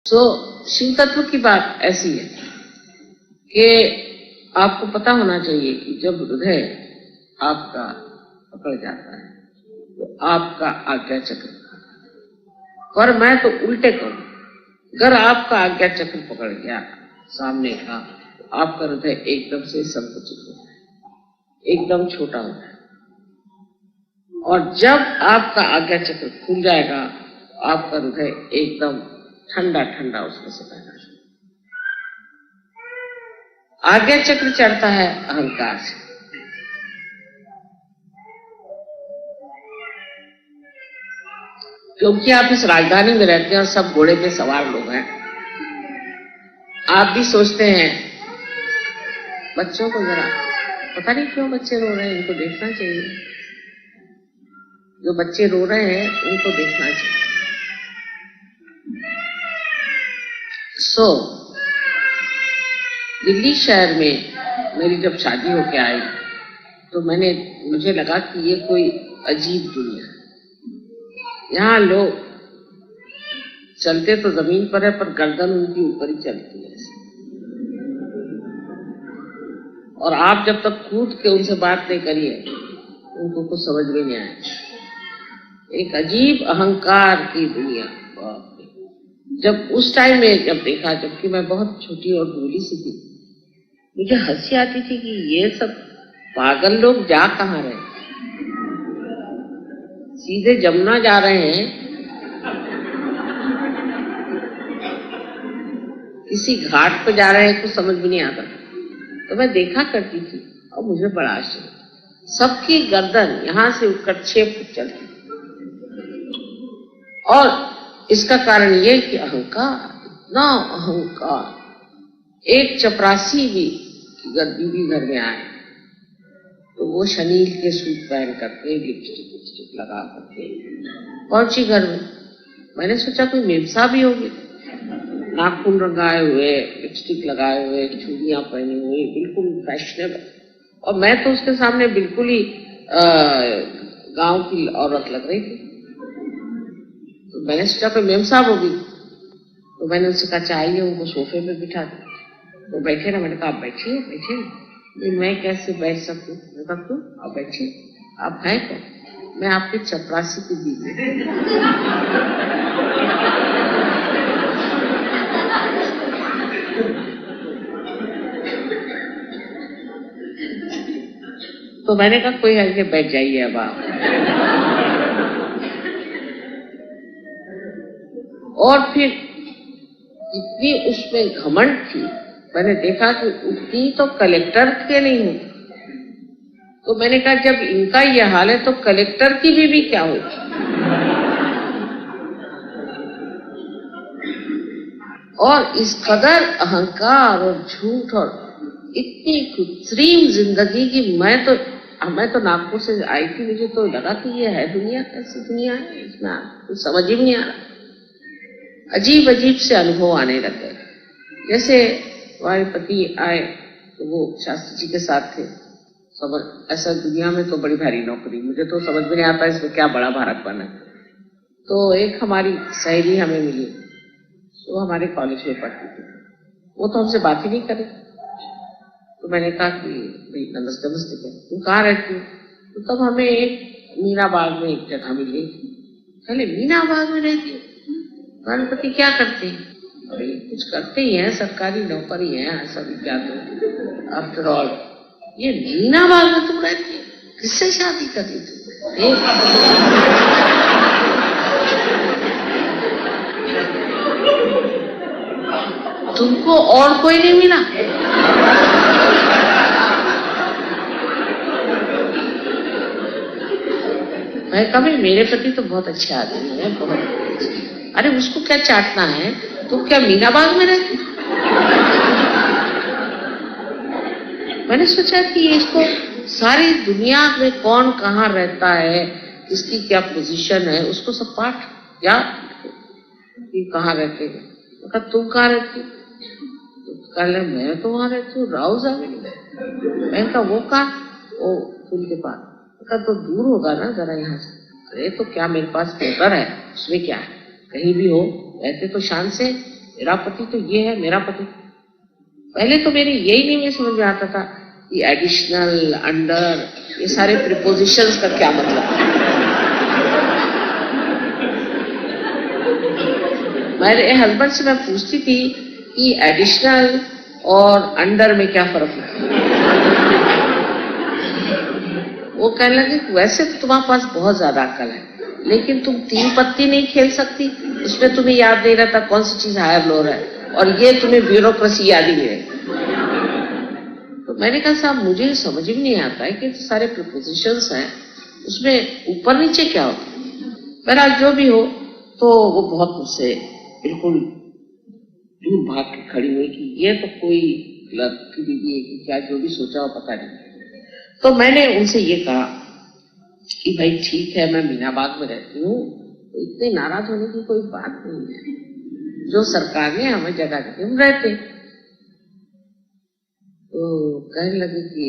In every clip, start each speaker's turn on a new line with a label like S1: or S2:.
S1: तो शिव तत्व की बात ऐसी है कि आपको पता होना चाहिए कि जब हृदय आपका पकड़ जाता है तो आपका आज्ञा चक्र, पर मैं तो उल्टे कहूं, अगर आपका आज्ञा चक्र पकड़ गया सामने का तो आपका हृदय एकदम से संकुचित होता है, एकदम छोटा होता है। और जब आपका आज्ञा चक्र खुल जाएगा आपका हृदय एकदम ठंडा ठंडा उसमें से बहना। आज्ञा चक्र चढ़ता है अहंकार से, क्योंकि आप इस राजधानी में रहते हैं और सब घोड़े पे सवार लोग हैं। आप भी सोचते हैं बच्चों को जरा, पता नहीं क्यों बच्चे रो रहे हैं, इनको देखना चाहिए, जो बच्चे रो रहे हैं उनको देखना चाहिए। दिल्ली शहर में मेरी जब शादी होके आई तो मुझे लगा कि ये कोई अजीब दुनिया है। यहाँ लोग चलते तो जमीन पर है पर गर्दन उनकी ऊपर ही चलती है, और आप जब तक कूद के उनसे बात नहीं करिए उनको कुछ समझ में नहीं आए। एक अजीब अहंकार की दुनिया। जब उस टाइम में जब देखा, जबकि मैं बहुत छोटी और भोली सी थी, मुझे हंसी आती थी कि ये सब पागल लोग जा कहाँ रहे, सीधे जमुना जा रहे हैं, किसी घाट पे जा रहे हैं, कुछ समझ में नहीं आता। तो मैं देखा करती थी और मुझे बड़ा आश्चर्य, सबकी गर्दन यहां से उठकर 6 फुट चलती। और इसका कारण ये कि अहंकार, इतना अहंकार। एक चपरासी भी बीवी घर में आए तो वो शनील के सूट पहन करके लिपस्टिक लगा करके पहुंची घर में। मैंने सोचा कोई मेमसा भी होगी, नाखून रंगाए हुए, लिपस्टिक लगाए हुए, चूड़ियां पहनी हुई, बिल्कुल फैशनेबल। और मैं तो उसके सामने बिल्कुल ही गांव की औरत लग रही थी। तो मैंने सोचा कोई मेम साहब होगी, तो मैंने उससे कहा चाहिए, उनको सोफे पे बिठा दिया। तो बैठे ना, मैंने कहा आप बैठिए बैठिए। मैं कैसे बैठ सकूं? क्यों आप बैठिए, आप हैं कौन? मैं आपके चपरासी की बीवी। तो मैंने कहा कोई आके बैठ जाइए अब आप। और फिर इतनी उसमें घमंड थी, मैंने देखा कि उतनी तो कलेक्टर के नहीं हो। तो मैंने कहा जब इनका ये हाल है तो कलेक्टर की बीवी क्या होगी? और इस कदर अहंकार और झूठ और इतनी कृत्रिम जिंदगी की मैं तो नागपुर से आई थी, मुझे तो लगा कि ये है दुनिया, कैसी दुनिया है, इसमें कुछ समझ ही नहीं आ रहा। अजीब अजीब से अनुभव आने लगे। जैसे हमारे पति आए तो वो शास्त्री जी के साथ थे। समझ ऐसा दुनिया में तो बड़ी भारी नौकरी, मुझे तो समझ में नहीं आता इसमें क्या बड़ा भारत बना। तो एक हमारी सहेली हमें मिली, वो हमारे कॉलेज में पढ़ती थी, वो तो हमसे बात ही नहीं करे। तो मैंने कहा कि भाई नमस्ते नमस्ते कर, तुम कहाँ रहती हो? तो तब हमें एक मीना बाग में एक जगह मिली। पहले मीना बाग में रहती हो? हमारे पति क्या करते हैं? अरे कुछ करते ही हैं, सरकारी नौकरी है, ऐसा भी क्या तो आफ्टर ऑल ये मीना बाग में तुम रहती हो, किससे शादी कर ली तुम? तुमको और कोई नहीं मिला? मैं कभी, मेरे पति तो बहुत अच्छे आदमी है, बहुत अच्छे। अरे उसको क्या चाटना है, तो क्या मीना बाग में रहती? मैंने सोचा कि इसको सारी दुनिया में कौन कहाँ रहता है, किसकी क्या पोजीशन है, उसको सब पाठ या कहाँ रहते हैं। तो तुम कहाँ रहती? तो कल मैं तो वहां रहती हूँ राउजा में। मैं कहा वो कहा, वो पुल के पास। तो दूर होगा ना जरा यहाँ से। अरे तो क्या मेरे पास पेपर है, उसमें क्या है, कहीं भी हो, रहते तो शान से मेरा पति तो ये है, मेरा पति। पहले तो मेरे यही नहीं में समझ में आता था कि एडिशनल, अंडर, ये सारे प्रीपोजिशंस का क्या मतलब है। मेरे हस्बैंड से मैं पूछती थी कि एडिशनल और अंडर में क्या फर्क है। वो कहने लगे वैसे तो तुम्हारे पास बहुत ज्यादा अकल है, लेकिन तुम 3 पत्ती नहीं खेल सकती, उसमें तुम्हें याद नहीं रहता कौन सी चीज हायर लोअर है, और ये तुम्हें ब्यूरोक्रेसी याद ही नहीं है। तो मैंने कहा साहब मुझे समझ में नहीं आता है कि सारे प्रीपोजिशंस हैं, उसमें ऊपर नीचे क्या होता है। बहरहाल जो भी हो, तो वो बहुत मुझसे बिल्कुल दूर भाग के खड़ी हुई कि ये तो कोई लड़की दीदी है कि क्या, जो भी सोचा हो पता नहीं। तो मैंने उनसे ये कहा कि भाई ठीक है, मैं मीनाबाग में रहती हूँ, तो इतने नाराज होने की कोई बात नहीं है, जो सरकार ने हमें जगह दी हम रहते। तो कहने लगे कि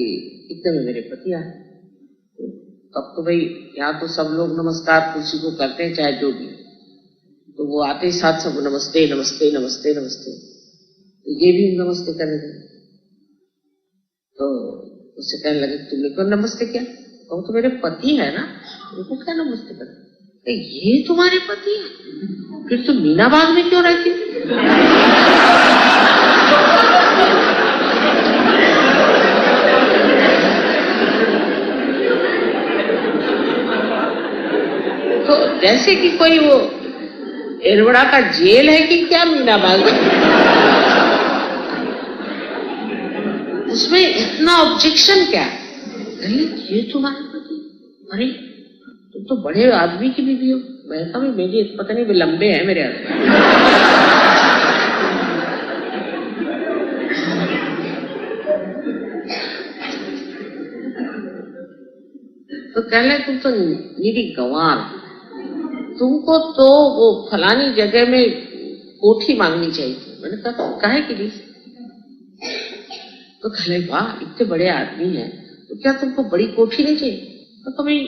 S1: इतने में मेरे पति आए। तब तो भाई यहाँ तो सब लोग नमस्कार कुर्सी को करते हैं, चाहे जो भी। तो वो आते ही साथ सब नमस्ते नमस्ते नमस्ते नमस्ते, तो ये भी नमस्ते करने लगे। तो उससे कहने लगे तुमने क्यों नमस्ते किया? वो तो मेरे पति है ना, उनको क्या नमस्ते करते? ये तुम्हारे पति है, फिर तुम मीनाबाग में क्यों रहती? तो जैसे कि कोई वो एरवड़ा का जेल है कि क्या मीनाबाग में। उसमें इतना ऑब्जेक्शन क्या? अरे ये तुम्हारे पति, अरे तुम तो बड़े आदमी की बीवी हो। मैं कहा मेरी पता नहीं लंबे हैं मेरे हस्बैंड। तो कहने तुम तो मेरी गंवार, तुमको तो वो फलानी जगह में कोठी मांगनी चाहिए। मैंने कहा काहे के लिए? तो कहले वाह इतने बड़े आदमी हैं, तो क्या तुमको बड़ी कोठी नहीं चाहिए? तो भाई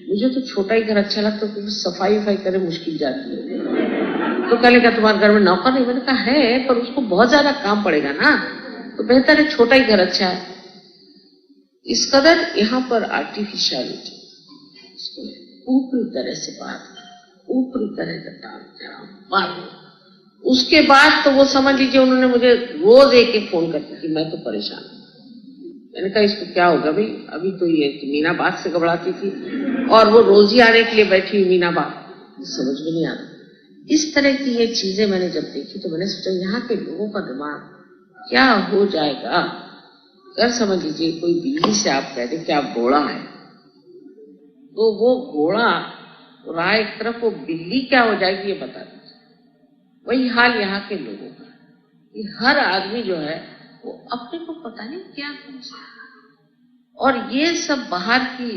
S1: मुझे तो छोटा ही घर अच्छा लगता है, क्योंकि सफाई वफाई करे मुश्किल जाती है। तो कहले क्या तुम्हारे घर में नौकर नहीं? मैंने कहा है, पर उसको बहुत ज्यादा काम पड़ेगा ना, तो बेहतर है छोटा ही घर अच्छा है। इस कदर यहाँ पर आर्टिफिशियलिटी, ऊपरी तरह से बात, ऊपरी तरह का बात। उसके बाद तो वो समझ लीजिए उन्होंने मुझे रोज एक फोन करती थी, मैं तो परेशान। मैंने कहा इसको क्या होगा भाई, अभी तो ये मीनाबाग से घबराती थी और वो रोज ही आने के लिए बैठी हुई मीनाबाग, समझ में नहीं आ रहा। इस तरह की ये चीजें मैंने जब देखी तो मैंने सोचा यहाँ के लोगों का दिमाग क्या हो जाएगा। अगर समझ लीजिए कोई बिल्ली से आप कह दें कि आप घोड़ा है, तो वो घोड़ा राह एक तरफ, वो बिल्ली क्या हो जाएगी ये बता दीजिए। वही हाल यहाँ के लोगों का, कि हर आदमी जो है वो अपने को पता नहीं क्या समझता है, और ये सब बाहर की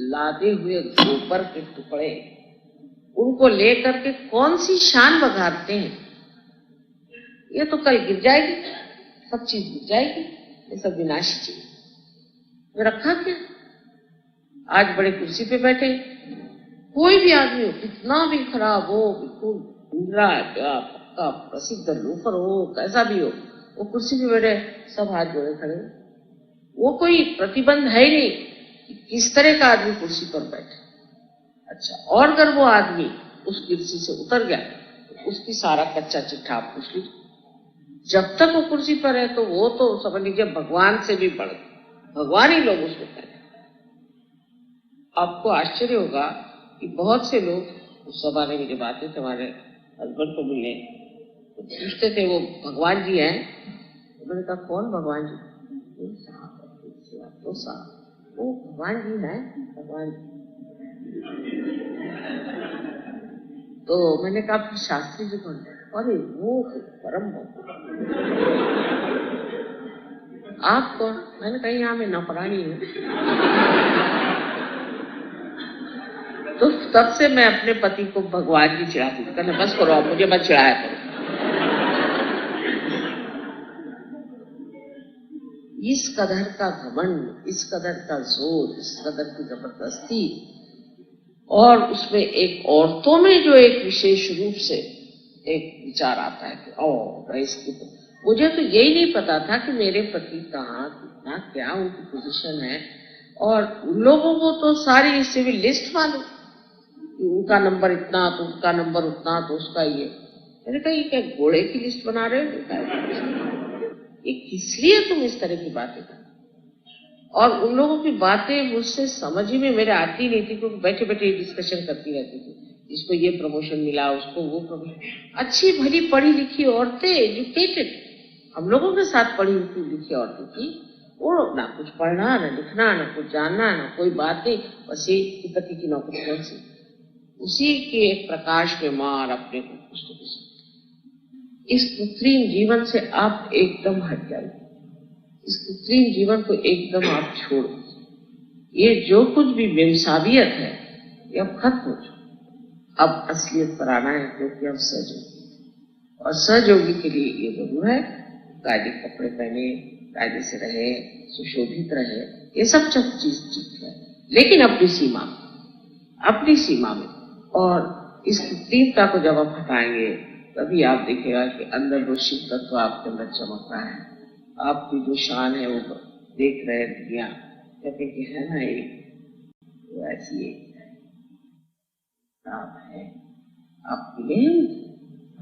S1: लादे हुए गोबर के टुकड़े उनको लेकर के कौन सी शान बघारते हैं। ये तो कल गिर जाएगी, सब चीज गिर जाएगी, ये सब विनाशी चीज। तो रखा क्या? आज बड़े कुर्सी पे बैठे, कोई भी आदमी हो, कितना भी खराब हो, बिल्कुल दूसरा पक्का प्रसिद्ध लोफर हो, कैसा भी हो, वो कुर्सी पे बैठे, सब हाथ जोड़े खड़े। वो कोई प्रतिबंध है ही नहीं कि किस तरह का आदमी कुर्सी पर बैठे। अच्छा, और अगर वो आदमी उस कुर्सी से उतर गया तो उसकी सारा कच्चा चिट्ठा आप पूछ लीजिए। जब तक वो कुर्सी पर है तो वो तो समझ लीजिए भगवान से भी बढ़, भगवान ही लोग उसको कहते। आपको आश्चर्य होगा कि बहुत से लोग उस जमाने में जब आते थे हमारे हस्बैंड को मिलने, तो पूछते थे वो भगवान जी हैं? तो मैंने कहा कौन भगवान जी? तो साहब वो भगवान जी हैं, भगवान जी। तो मैंने कहा फिर शास्त्री जी कौन? अरे वो परम आप कौन? मैंने कहा यहाँ मैं नौकरानी हूँ। तो तब से मैं अपने पति को भगवान जी चिढ़ाती थी, कहना बस करो, मुझे मत चिढ़ाया करो। इस कदर का घमंड, इस कदर का जोर, इस कदर की जबरदस्ती, और उसमें एक औरतों में जो एक विशेष रूप से एक विचार आता है कि ओ इसकी तो मुझे तो यही नहीं पता था कि मेरे पति कहाँ कितना क्या उनकी पोजीशन है, और उन लोगों को तो सारी सिविल लिस्ट मालूम, उनका नंबर इतना तो उसका नंबर उतना तो उसका ये। मैंने कहा ये क्या घोड़े की लिस्ट बना रहे हो, ये किस लिए तुम इस तरह की बातें कर। और उन लोगों की बातें मुझसे समझ ही में मेरे आती नहीं थी, क्योंकि बैठे बैठे डिस्कशन करती रहती थी, इसको ये प्रमोशन मिला, उसको वो प्रमोशन। अच्छी भली पढ़ी लिखी औरतें, एजुकेटेड, हम लोगों के साथ पढ़ी लिखी औरतें थी, वो ना कुछ पढ़ना ना लिखना ना कुछ जानना ना कोई बात नहीं, बस ये पति की नौकरी कौन सी, उसी के प्रकाश में मार अपने को कुछ। इस कृत्रिम जीवन से आप एकदम हट जाइए, इस कृत्रिम जीवन को एकदम आप छोड़ दीजिए। ये जो कुछ भी बेमिसाबियत है ये अब खत्म हो जाए, अब असलियत पर आना है, क्योंकि अब सहयोगी, और सहयोगी के लिए ये जरूर है कायदे कपड़े पहने, कायदे से रहे, सुशोभित रहे, ये सब चीज ठीक है, लेकिन अपनी सीमा में। और इस कृत्रिमता को जब आप हटाएंगे तभी आप देखिएगा कि अंदर वो शिव तत्व आपके अंदर चमक रहा है, आपकी जो शान है वो देख रहे दुनिया, कहते कि है ना एक ऐसी एक आप है, आप मिले,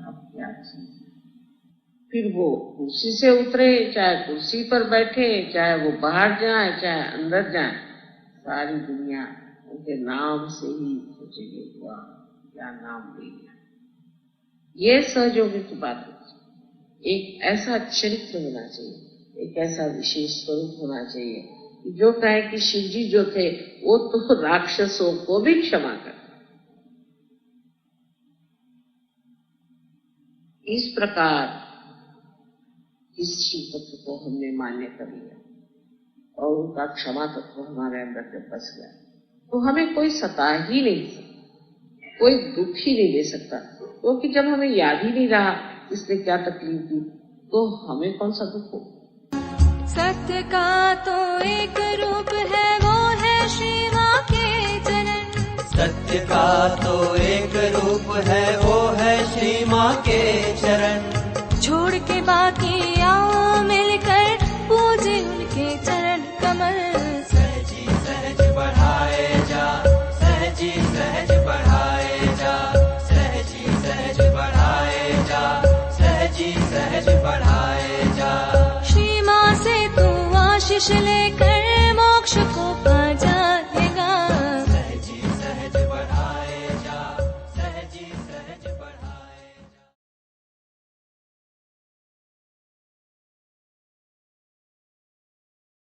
S1: आप क्या चीज। फिर वो कुर्सी से उतरे, चाहे कुर्सी पर बैठे, चाहे वो बाहर जाए चाहे अंदर जाए, सारी दुनिया उनके नाम से ही सोचेगी हुआ क्या नाम ले लिया। ये सहयोगी की बात है। एक ऐसा चरित्र होना चाहिए, एक ऐसा विशेष स्वरूप होना चाहिए जो कहे कि शिव जी जो थे वो तो राक्षसों को भी क्षमा कर। इस प्रकार इस शिव तत्व को हमने मान्य कर लिया और उनका क्षमा तत्व हमारे अंदर जब बस गया तो हमें कोई सता ही नहीं सकता, कोई दुख ही नहीं दे सकता, क्योंकि जब हमें याद ही नहीं रहा इसने क्या तकलीफ दी तो हमें कौन सा दुख हो।
S2: सत्य का तो एक रूप है, वो है श्री मां के चरण।
S3: सत्य का तो एक रूप है, वो है श्री मां के चरण।
S2: छोड़ के बाकी आओ मिलकर पूजे उनके चरण कमल।
S3: सहजी सहज बढ़ाए जा, सहजी सहज बढ़ाए जा, सहजी सहज बढ़ाए जा, सहजी सहज बढ़ाए जा।
S2: श्री मां से तू आशीष लेकर